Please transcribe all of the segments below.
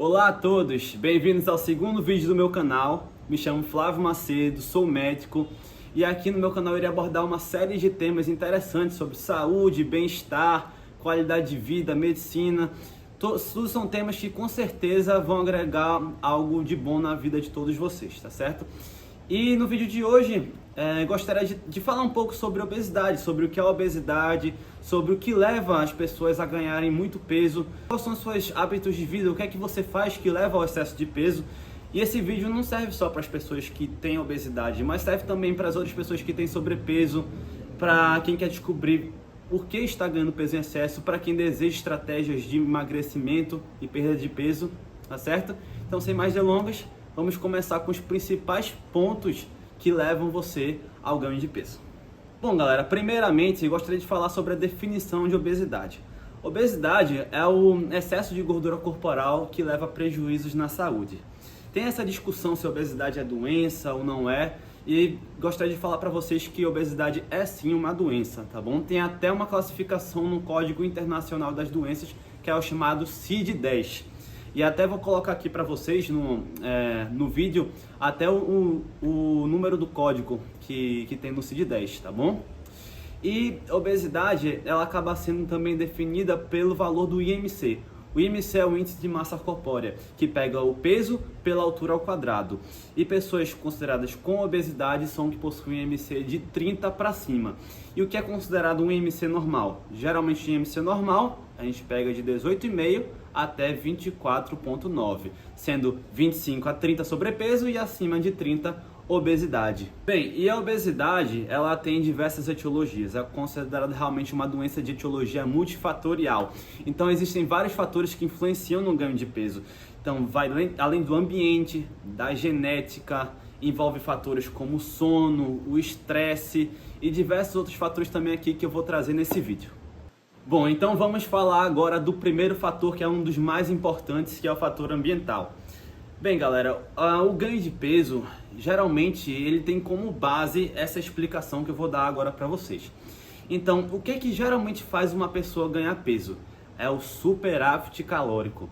Olá a todos, bem-vindos ao segundo vídeo do meu canal. Me chamo Flávio Macedo, sou médico e aqui no meu canal eu irei abordar uma série de temas interessantes sobre saúde, bem-estar, qualidade de vida, medicina. Tudo são temas que com certeza vão agregar algo de bom na vida de todos vocês, tá certo? E no vídeo de hoje gostaria de falar um pouco sobre obesidade, sobre o que é a obesidade, sobre o que leva as pessoas a ganharem muito peso, quais são os seus hábitos de vida, o que é que você faz que leva ao excesso de peso. E esse vídeo não serve só para as pessoas que têm obesidade, mas serve também para as outras pessoas que têm sobrepeso, para quem quer descobrir por que está ganhando peso em excesso, para quem deseja estratégias de emagrecimento e perda de peso, tá certo? Então, sem mais delongas, vamos começar com os principais pontos que levam você ao ganho de peso. Bom, galera, primeiramente eu gostaria de falar sobre a definição de obesidade. Obesidade é o excesso de gordura corporal que leva a prejuízos na saúde. Tem essa discussão se obesidade é doença ou não é, e gostaria de falar para vocês que obesidade é sim uma doença, tá bom? Tem até uma classificação no Código Internacional das Doenças, que é o chamado CID-10. E até vou colocar aqui para vocês no vídeo até o número do código que tem no CID-10, tá bom? E obesidade, ela acaba sendo também definida pelo valor do IMC. O IMC é o índice de massa corpórea, que pega o peso pela altura ao quadrado. E pessoas consideradas com obesidade são que possuem IMC de 30 para cima. E o que é considerado um IMC normal? Geralmente o IMC normal a gente pega de 18,5 até 24,9, sendo 25 a 30 sobrepeso e acima de 30 obesidade. Bem, e a obesidade, ela tem diversas etiologias, é considerada realmente uma doença de etiologia multifatorial. Então existem vários fatores que influenciam no ganho de peso. Então vai além do ambiente, da genética, envolve fatores como o sono, o estresse e diversos outros fatores também aqui que eu vou trazer nesse vídeo. Bom, então vamos falar agora do primeiro fator, que é um dos mais importantes, que é o fator ambiental. Bem, galera, o ganho de peso, geralmente, ele tem como base essa explicação que eu vou dar agora para vocês. Então, o que geralmente faz uma pessoa ganhar peso? É o superávit calórico.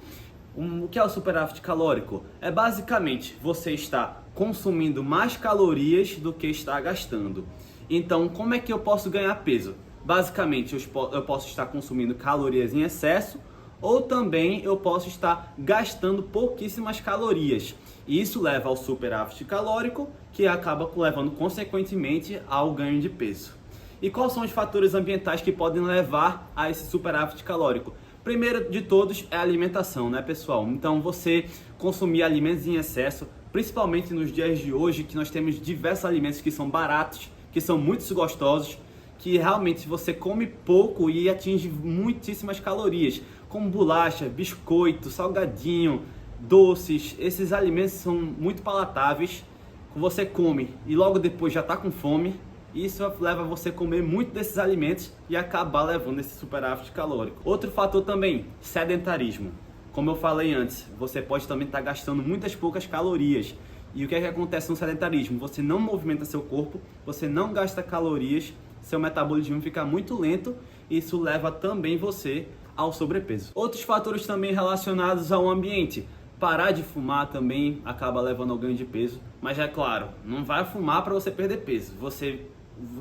O que é o superávit calórico? É basicamente você está consumindo mais calorias do que está gastando. Então, como é que eu posso ganhar peso? Basicamente, eu posso estar consumindo calorias em excesso, ou também eu posso estar gastando pouquíssimas calorias. E isso leva ao superávit calórico, que acaba levando consequentemente ao ganho de peso. E quais são os fatores ambientais que podem levar a esse superávit calórico? Primeiro de todos é a alimentação, né, pessoal? Então você consumir alimentos em excesso, principalmente nos dias de hoje, que nós temos diversos alimentos que são baratos, que são muito gostosos, que realmente você come pouco e atinge muitíssimas calorias, como bolacha, biscoito, salgadinho, doces. Esses alimentos são muito palatáveis, que você come e logo depois já está com fome. Isso leva você a comer muito desses alimentos e acabar levando esse superávit calórico. Outro fator também, sedentarismo. Como eu falei antes, você pode também estar gastando muitas poucas calorias. E o que é que acontece no sedentarismo? Você não movimenta seu corpo, você não gasta calorias, seu metabolismo fica muito lento e isso leva também você ao sobrepeso. Outros fatores também relacionados ao ambiente. Parar de fumar também acaba levando ao ganho de peso, mas é claro, não vai fumar para você perder peso. Você,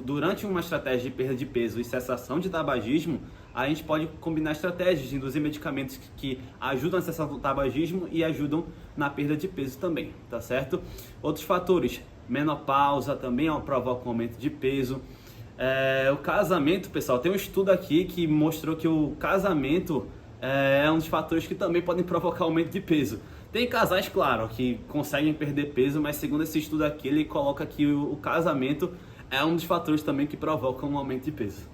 durante uma estratégia de perda de peso e cessação de tabagismo, a gente pode combinar estratégias de induzir medicamentos que ajudam a cessar o tabagismo e ajudam na perda de peso também, tá certo? Outros fatores, menopausa também provoca um aumento de peso. O casamento, pessoal, tem um estudo aqui que mostrou que o casamento é um dos fatores que também podem provocar aumento de peso. Tem casais, claro, que conseguem perder peso, mas segundo esse estudo aqui, ele coloca que o casamento é um dos fatores também que provocam um aumento de peso.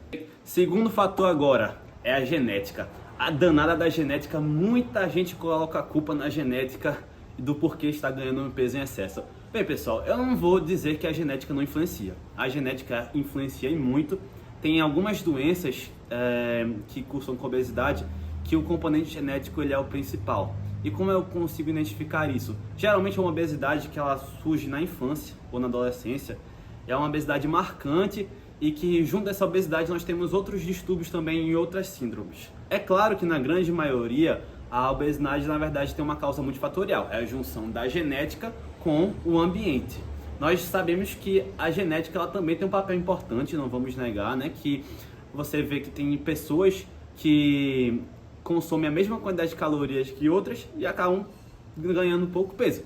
Segundo fator agora é a genética. A danada da genética, muita gente coloca a culpa na genética do porquê está ganhando peso em excesso. Bem, pessoal, eu não vou dizer que a genética não influencia. A genética influencia e muito. Tem algumas doenças que cursam com obesidade que o componente genético ele é o principal. E como eu consigo identificar isso? Geralmente é uma obesidade que ela surge na infância ou na adolescência. É uma obesidade marcante e que junto dessa obesidade nós temos outros distúrbios também e outras síndromes. É claro que na grande maioria A obesidade, na verdade, tem uma causa multifatorial, é a junção da genética com o ambiente. Nós sabemos que a genética ela também tem um papel importante, não vamos negar, né? Que você vê que tem pessoas que consomem a mesma quantidade de calorias que outras e acabam ganhando pouco peso,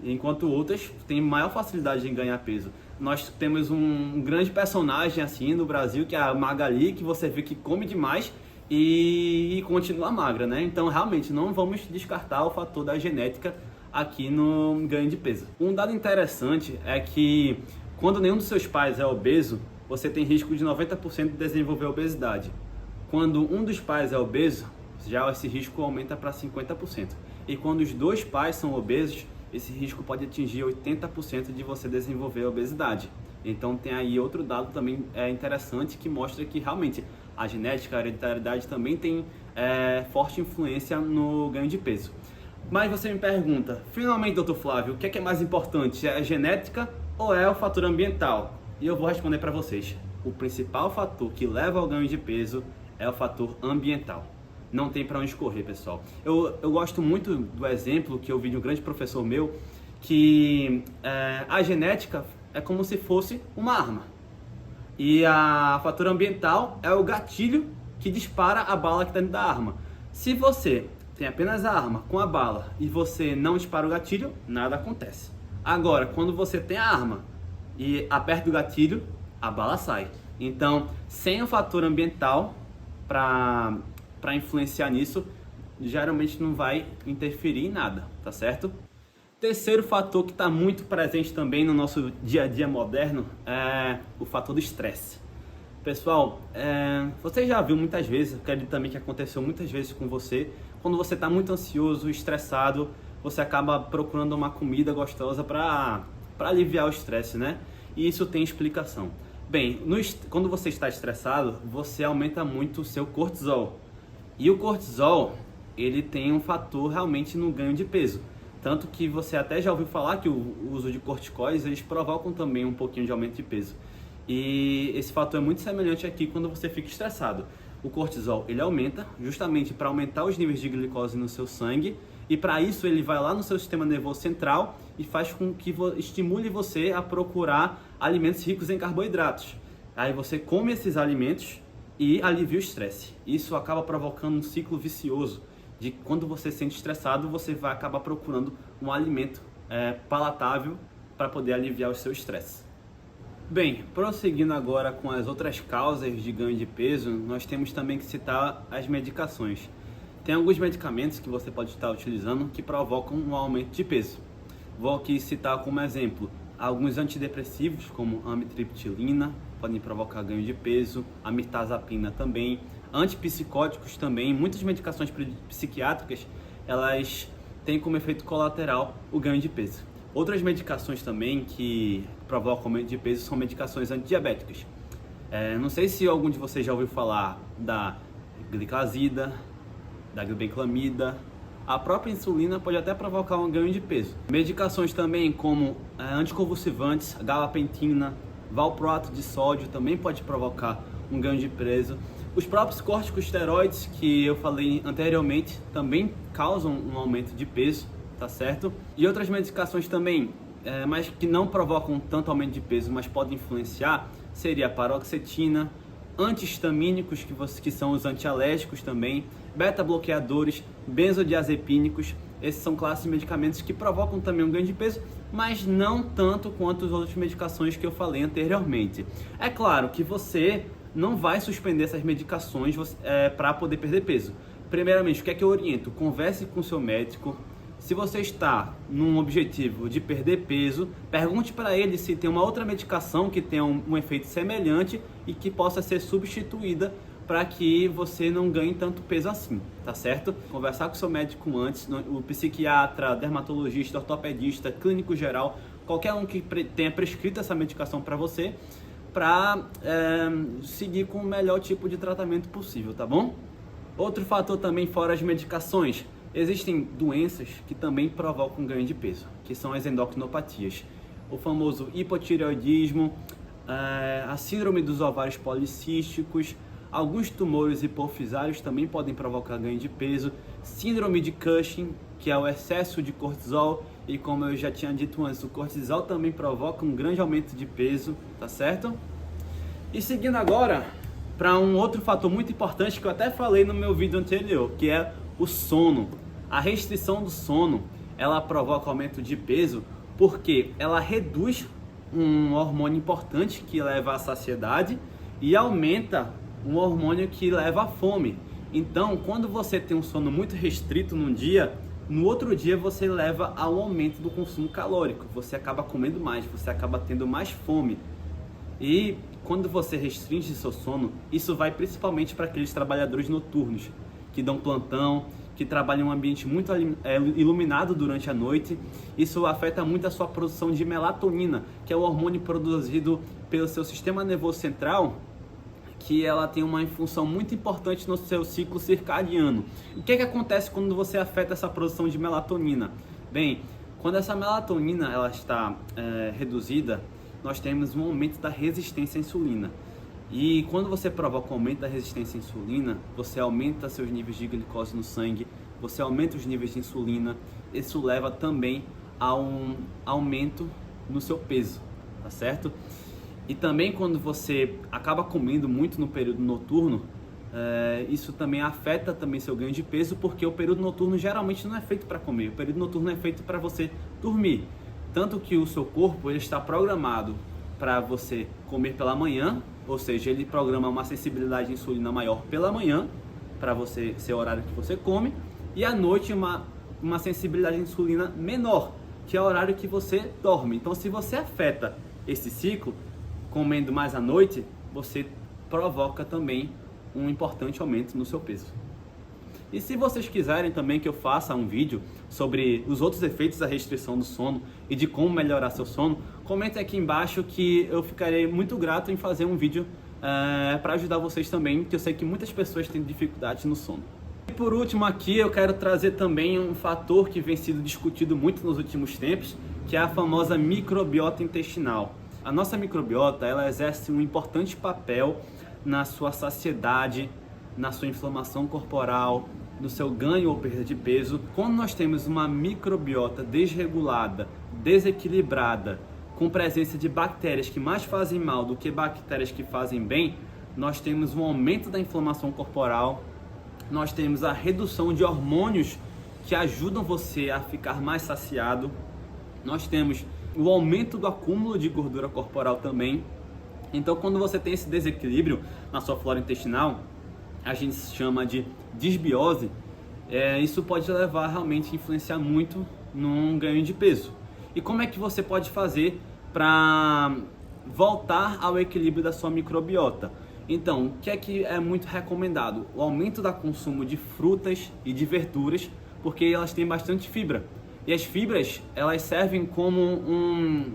enquanto outras têm maior facilidade em ganhar peso. Nós temos um grande personagem assim no Brasil, que é a Magali, que você vê que come demais e continua magra, né? Então realmente não vamos descartar o fator da genética aqui no ganho de peso. Um dado interessante é que quando nenhum dos seus pais é obeso, você tem risco de 90% de desenvolver obesidade. Quando um dos pais é obeso, já esse risco aumenta para 50%. E quando os dois pais são obesos, esse risco pode atingir 80% de você desenvolver obesidade. Então tem aí outro dado também interessante que mostra que realmente a genética, a hereditariedade também tem forte influência no ganho de peso. Mas você me pergunta, finalmente, doutor Flávio, o que é mais importante? É a genética ou é o fator ambiental? E eu vou responder para vocês. O principal fator que leva ao ganho de peso é o fator ambiental. Não tem para onde escorrer, pessoal. Eu gosto muito do exemplo que eu vi de um grande professor meu, que a genética é como se fosse uma arma. E o fator ambiental é o gatilho que dispara a bala que está dentro da arma. Se você tem apenas a arma com a bala e você não dispara o gatilho, nada acontece. Agora, quando você tem a arma e aperta o gatilho, a bala sai. Então, sem o fator ambiental para influenciar nisso, geralmente não vai interferir em nada, tá certo? Terceiro fator que está muito presente também no nosso dia a dia moderno é o fator do estresse. Pessoal, você já viu muitas vezes, eu acredito também que aconteceu muitas vezes com você, quando você está muito ansioso, estressado, você acaba procurando uma comida gostosa para aliviar o estresse, né? E isso tem explicação. Bem, quando você está estressado, você aumenta muito o seu cortisol. E o cortisol, ele tem um fator realmente no ganho de peso. Tanto que você até já ouviu falar que o uso de corticoides, eles provocam também um pouquinho de aumento de peso. E esse fator é muito semelhante aqui quando você fica estressado. O cortisol, ele aumenta justamente para aumentar os níveis de glicose no seu sangue. E para isso ele vai lá no seu sistema nervoso central e faz com que estimule você a procurar alimentos ricos em carboidratos. Aí você come esses alimentos e alivia o estresse. Isso acaba provocando um ciclo vicioso de quando você se sente estressado, você vai acabar procurando um alimento palatável para poder aliviar o seu estresse. Bem, prosseguindo agora com as outras causas de ganho de peso, nós temos também que citar as medicações. Tem alguns medicamentos que você pode estar utilizando que provocam um aumento de peso. Vou aqui citar como exemplo alguns antidepressivos, como amitriptilina, podem provocar ganho de peso, a mirtazapina também, antipsicóticos também, muitas medicações psiquiátricas, elas têm como efeito colateral o ganho de peso. Outras medicações também que provocam aumento de peso são medicações antidiabéticas. Não sei se algum de vocês já ouviu falar da gliclazida, da glibenclamida. A própria insulina pode até provocar um ganho de peso. Medicações também como anticonvulsivantes, gabapentina, valproato de sódio também pode provocar um ganho de peso. Os próprios corticosteroides que eu falei anteriormente também causam um aumento de peso, tá certo? E outras medicações também, mas que não provocam tanto aumento de peso, mas podem influenciar, seria a paroxetina, antihistamínicos, que são os antialérgicos também, beta-bloqueadores, benzodiazepínicos. Esses são classes de medicamentos que provocam também um ganho de peso, mas não tanto quanto as outras medicações que eu falei anteriormente. É claro que você não vai suspender essas medicações para poder perder peso. Primeiramente, o que é que eu oriento? Converse com o seu médico. Se você está num objetivo de perder peso, pergunte para ele se tem uma outra medicação que tenha um efeito semelhante e que possa ser substituída para que você não ganhe tanto peso assim, tá certo? Conversar com o seu médico antes, o psiquiatra, dermatologista, ortopedista, clínico geral, qualquer um que tenha prescrito essa medicação para você, para seguir com o melhor tipo de tratamento possível, tá bom? Outro fator também fora as medicações, existem doenças que também provocam ganho de peso, que são as endocrinopatias. O famoso hipotireoidismo, a síndrome dos ovários policísticos, Alguns tumores hipofisários também podem provocar ganho de peso. Síndrome de Cushing, que é o excesso de cortisol, e como eu já tinha dito antes, o cortisol também provoca um grande aumento de peso, tá certo? E seguindo agora para um outro fator muito importante que eu até falei no meu vídeo anterior, que é o sono. A restrição do sono, ela provoca aumento de peso porque ela reduz um hormônio importante que leva à saciedade e aumenta um hormônio que leva à fome. Então, quando você tem um sono muito restrito num dia, no outro dia você leva ao aumento do consumo calórico. Você acaba comendo mais, você acaba tendo mais fome. E quando você restringe seu sono, isso vai principalmente para aqueles trabalhadores noturnos que dão plantão, que trabalham em um ambiente muito iluminado durante a noite. Isso afeta muito a sua produção de melatonina, que é o hormônio produzido pelo seu sistema nervoso central, que ela tem uma função muito importante no seu ciclo circadiano. O que acontece quando você afeta essa produção de melatonina? Bem, quando essa melatonina ela está reduzida, nós temos um aumento da resistência à insulina. E quando você provoca um aumento da resistência à insulina, você aumenta seus níveis de glicose no sangue, você aumenta os níveis de insulina, isso leva também a um aumento no seu peso, tá certo? E também quando você acaba comendo muito no período noturno, isso também afeta também seu ganho de peso, porque o período noturno geralmente não é feito para comer, o período noturno é feito para você dormir. Tanto que o seu corpo ele está programado para você comer pela manhã, ou seja, ele programa uma sensibilidade de insulina maior pela manhã, para você ser o horário que você come, e à noite uma sensibilidade de insulina menor, que é o horário que você dorme. Então, se você afeta esse ciclo, comendo mais à noite, você provoca também um importante aumento no seu peso. E se vocês quiserem também que eu faça um vídeo sobre os outros efeitos da restrição do sono e de como melhorar seu sono, comentem aqui embaixo que eu ficarei muito grato em fazer um vídeo para ajudar vocês também, que eu sei que muitas pessoas têm dificuldades no sono. E por último aqui eu quero trazer também um fator que vem sendo discutido muito nos últimos tempos, que é a famosa microbiota intestinal. A nossa microbiota ela exerce um importante papel na sua saciedade, na sua inflamação corporal, no seu ganho ou perda de peso. Quando nós temos uma microbiota desregulada, desequilibrada, com presença de bactérias que mais fazem mal do que bactérias que fazem bem, nós temos um aumento da inflamação corporal, nós temos a redução de hormônios que ajudam você a ficar mais saciado, nós temos o aumento do acúmulo de gordura corporal também. Então, quando você tem esse desequilíbrio na sua flora intestinal, a gente chama de disbiose, isso pode levar realmente a influenciar muito num ganho de peso. E como é que você pode fazer para voltar ao equilíbrio da sua microbiota? Então, o que é muito recomendado? O aumento do consumo de frutas e de verduras, porque elas têm bastante fibra. E as fibras, elas servem como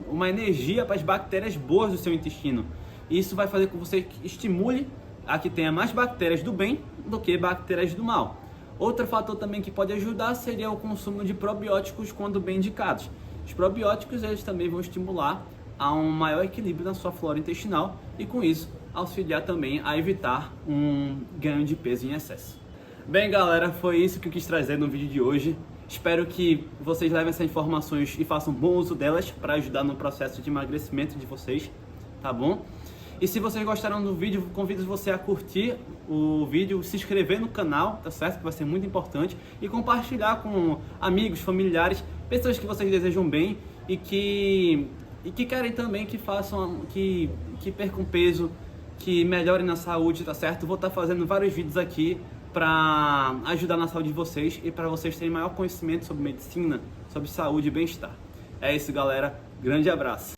uma energia para as bactérias boas do seu intestino. E isso vai fazer com que você estimule a que tenha mais bactérias do bem do que bactérias do mal. Outro fator também que pode ajudar seria o consumo de probióticos quando bem indicados. Os probióticos eles também vão estimular a um maior equilíbrio na sua flora intestinal e com isso auxiliar também a evitar um ganho de peso em excesso. Bem galera, foi isso que eu quis trazer no vídeo de hoje. Espero que vocês levem essas informações e façam bom uso delas para ajudar no processo de emagrecimento de vocês, tá bom? E se vocês gostaram do vídeo, convido você a curtir o vídeo, se inscrever no canal, tá certo? Que vai ser muito importante. E compartilhar com amigos, familiares, pessoas que vocês desejam bem e que querem também que façam, que percam peso, que melhorem na saúde, tá certo? Vou estar fazendo vários vídeos aqui para ajudar na saúde de vocês e para vocês terem maior conhecimento sobre medicina, sobre saúde e bem-estar. É isso, galera. Grande abraço.